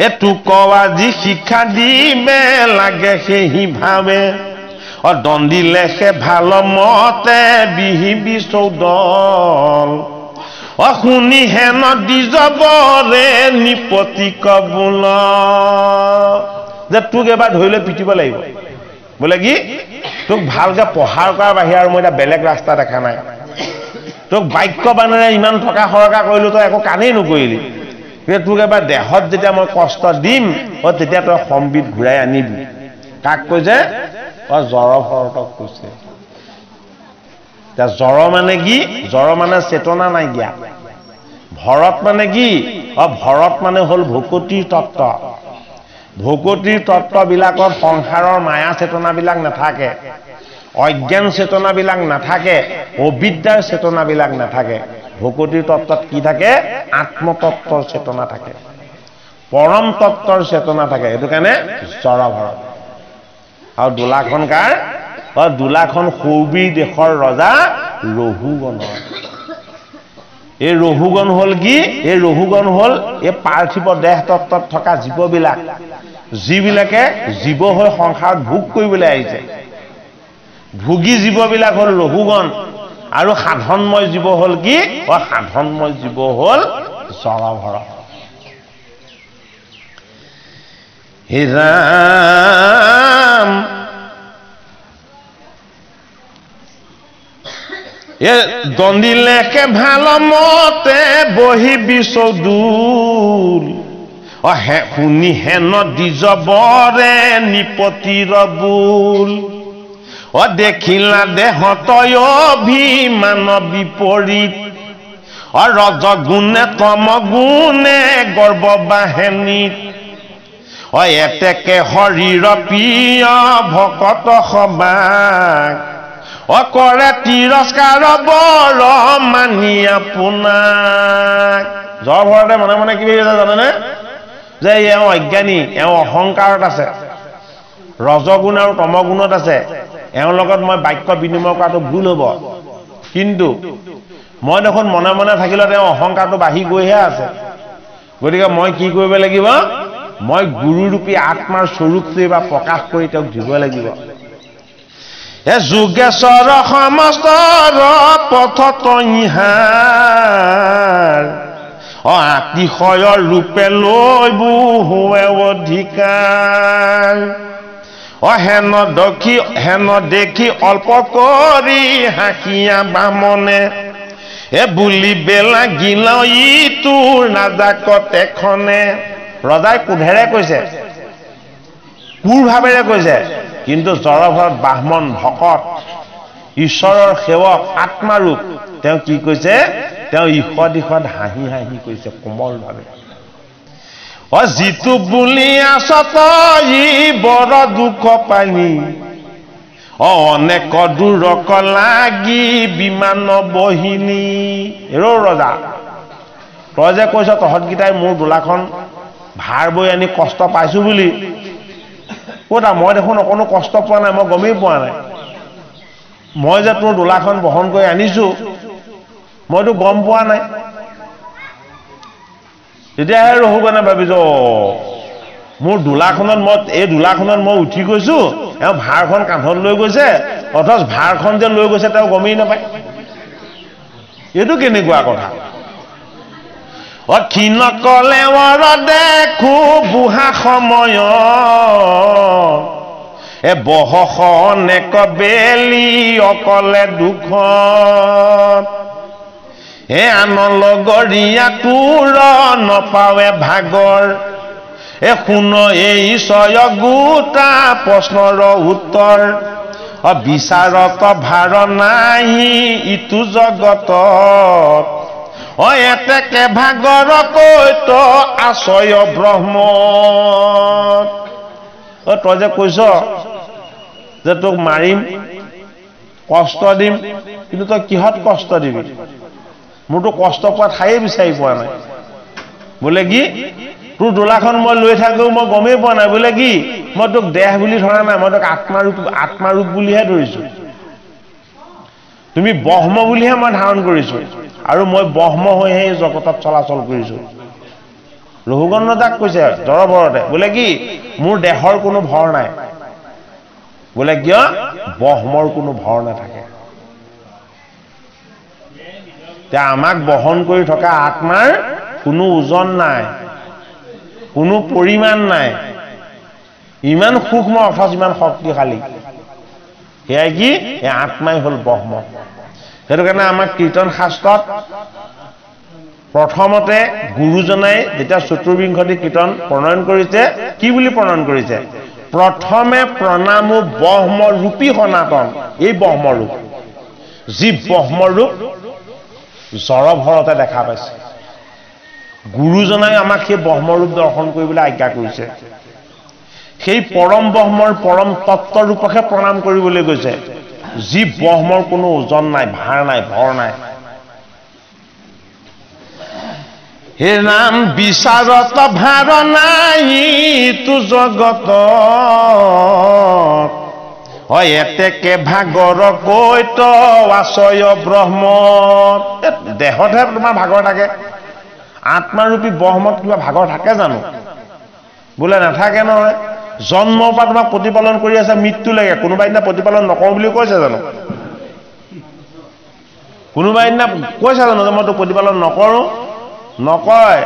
এ তোক আজি শিক্ষা দিবে লাগে সেই ভাৱে দণ্ডি লেখে ভাল মতে বিহিবি চৌদল শুনি হেন দিজবৰে নিপতি কবুল যে তোক এবাৰ ধৰিলে পিটিব লাগিব বোলে কি তোক ভালকে পঢ়াৰ কৰাৰ বাহিৰে আৰু মই এটা বেলেগ ৰাস্তা দেখা নাই তোক বাক্য বানেৰে ইমান থকা সৰকা কৰিলো তই একো কানেই নকৰিলি কিন্তু তোক এবাৰ দেহত যেতিয়া মই কষ্ট দিম তেতিয়া তই সম্বিত ঘূৰাই আনিবি কাক কৈছে জ্বৰ ভৰতক কৈছে জ্বৰ মানে কি জ্বৰ মানে চেতনা নাই গিয়া ভৰত মানে কি ভৰত মানে হল ভকতিৰ তত্ত্ব ভকতিৰ তত্ত্ববিলাকত সংসাৰৰ মায়া চেতনাবিলাক নাথাকে অজ্ঞান চেতনাবিলাক নাথাকে অবিদ্যাৰ চেতনাবিলাক নাথাকে ভকতিৰ তত্ত্বত কি থাকে আত্মতত্ত্বৰ চেতনা থাকে পৰম তত্ত্বৰ চেতনা থাকে এইটো কাৰণে জ্বৰ ভৰত আৰু দোলাখন কাৰ দোলাখন সৌবীৰ দেশৰ ৰজা ৰহুগণৰ এই ৰহুগণ হল কি এই ৰহুগণ হল এই পাৰ্থিৱ দেহ তত্ত্বত থকা জীৱবিলাক যিবিলাকে জীৱ হৈ সংসাৰত ভোগ কৰিবলৈ আহিছে ভোগী জীৱবিলাক হল ৰহুগণ আৰু সাধনময় জীৱ হল কি সাধনময় জীৱ হল জড়ভৰত হে ৰাম এ দণ্ডিলেকে ভাল মতে বহি বিচৌদুল শুনি হেন দ্বিজবৰে নিপতিৰ বুল দেখিলা দেহ তয় অভিমান বিপৰীত ৰজগুণে তম গুণে গৰ্ব বাহেনিত এতেকে শৰীৰ প্ৰিয় ভকত সবাক কৰে তিৰস্কাৰ বৰ মানি আপোনাক জ্বৰ ভৰতে মনে মনে কি কৈছে জানেনে যে এওঁ অজ্ঞানী এওঁ অহংকাৰত আছে ৰজগুণ আৰু তমগুণত আছে এওঁৰ লগত মই বাক্য বিনিময় কৰাটো ভুল হ'ব কিন্তু মই দেখোন মনে মনে থাকিলে তেওঁ অহংকাৰটো বাঢ়ি গৈহে আছে গতিকে মই কি কৰিব লাগিব মই গুৰুৰূপী আত্মাৰ স্বৰূপটো এবাৰ প্ৰকাশ কৰি তেওঁক দিব লাগিব যোগেশ্বৰ সমস্তৰ পথত ইহাৰ আতিশয়ৰ ৰূপে লৈ বহুৱে অধিকাৰ হেন দেখি অল্প কৰি হাঁহিয়া বামনে বুলি বেলা গিলা ইটোৰ নাজাকত এখনে ৰজাই কোধেৰে কৈছে কোৰ ভাৱেৰে কৈছে কিন্তু জড়ভৰত ব্ৰাহ্মণ ভকত ঈশ্বৰৰ সেৱক আত্মাৰূপ তেওঁ কি কৈছে তেওঁ ঈষৎ ঈষৎ হাঁহি হাঁহি কৈছে কোমল ভাৱে যিটো বুলি আছত ই বৰ দুখ পালি অনেক দূৰক লাগি বিমান বহিনী ৰ ৰজা তই যে কৈছ তহঁতকেইটাই মোৰ দোলাখন ভাৰ বৈ আনি কষ্ট পাইছো বুলি ক'তা মই দেখোন অকণো কষ্ট পোৱা নাই মই গমেই পোৱা নাই মই যে তোৰ দোলাখন বহন কৰি আনিছো মইতো গম পোৱা নাই তেতিয়াহে ৰহুগণে ভাবিছ মোৰ দোলাখনত এই দোলাখনত মই উঠি গৈছো এওঁ ভাৰখন কান্ধত লৈ গৈছে অথচ ভাৰখন যে লৈ গৈছে তেওঁ গমেই নাপায় এইটো কেনেকুৱা কথা ক্ষীণ কলে দেখো বুঢ়া সময় বহনেক বেলি অকলে দুখ আন লগৰীয়া তোৰ নপাৱে ভাগৰ শুন এই ছয় গোটা প্ৰশ্নৰ উত্তৰ বিচাৰত ভাৰ নাহি ইটো জগতত এতেকে ভাগৰ কৈত আশ্ৰয় ব্ৰহ্ম তই যে কৈছ যে তোক মাৰিম কষ্ট দিম কিন্তু তই কিহত কষ্ট দিবি মোৰতো কষ্ট পোৱা ঠায়ে বিচাৰি পোৱা নাই বোলে কি তোৰ দোলাখন মই লৈ থাকোঁ মই গমেই পোৱা নাই বোলে কি মই তোক দেহ বুলি ধৰা নাই মই তোক আত্মাৰূপ বুলিহে ধৰিছো তুমি ব্ৰহ্ম বুলিহে মই ধাৰণ কৰিছো আৰু মই ব্ৰহ্ম হৈহে জগতত চলাচল কৰিছো ৰহুগণ ৰজাক কৈছে জড়ভৰতে বোলে কি মোৰ দেহৰ কোনো ভৰ নাই বোলে কিয় ব্ৰহ্মৰ কোনো ভৰ নাথাকে আমাক বহন কৰি থকা আত্মাৰ কোনো ওজন নাই কোনো পৰিমাণ নাই ইমান সূক্ষ্ম অথচ ইমান শক্তিশালী সেয়াই কি এই আত্মাই হ'ল ব্ৰহ্ম সেইটো কাৰণে আমাৰ কীৰ্তন শাস্ত্ৰত প্ৰথমতে গুৰুজনাই যেতিয়া চতুৰ্বিংশতি কীৰ্তন প্ৰণয়ন কৰিছে কি বুলি প্ৰণয়ন কৰিছে প্ৰথমে প্ৰণামো ব্ৰহ্মৰূপী সনাতন এই ব্ৰহ্মৰূপ যি ব্ৰহ্মৰূপ জড়ভৰতে দেখা পাইছে গুৰুজনাই আমাক সেই ব্ৰহ্মৰূপ দৰ্শন কৰিবলৈ আজ্ঞা কৰিছে সেই পৰম ব্ৰহ্মৰ পৰম তত্ত্বৰূপকহে প্ৰণাম কৰিবলৈ গৈছে যি ব্ৰহ্মৰ কোনো ওজন নাই ভাৰ নাই ভৰ নাই হে নাম বিচাৰত ভাৰ নাই তু জগত হয় এতেকে ভাগৰ কৈত আচয় ব্ৰহ্ম দেহতহে তোমাৰ ভাগৰ থাকে আত্মাৰূপী ব্ৰহ্মত কিবা ভাগৰ থাকে জানো বোলে নাথাকে নহয় জন্মৰ পৰা তোমাক প্ৰতিপালন কৰি আছে মৃত্যু লাগে কোনোবা দিনা প্ৰতিপালন নকৰোঁ বুলি কৈছে জানো কোনোবা দিনা কৈছে জানো যে মই তোক প্ৰতিপালন নকৰোঁ নকয়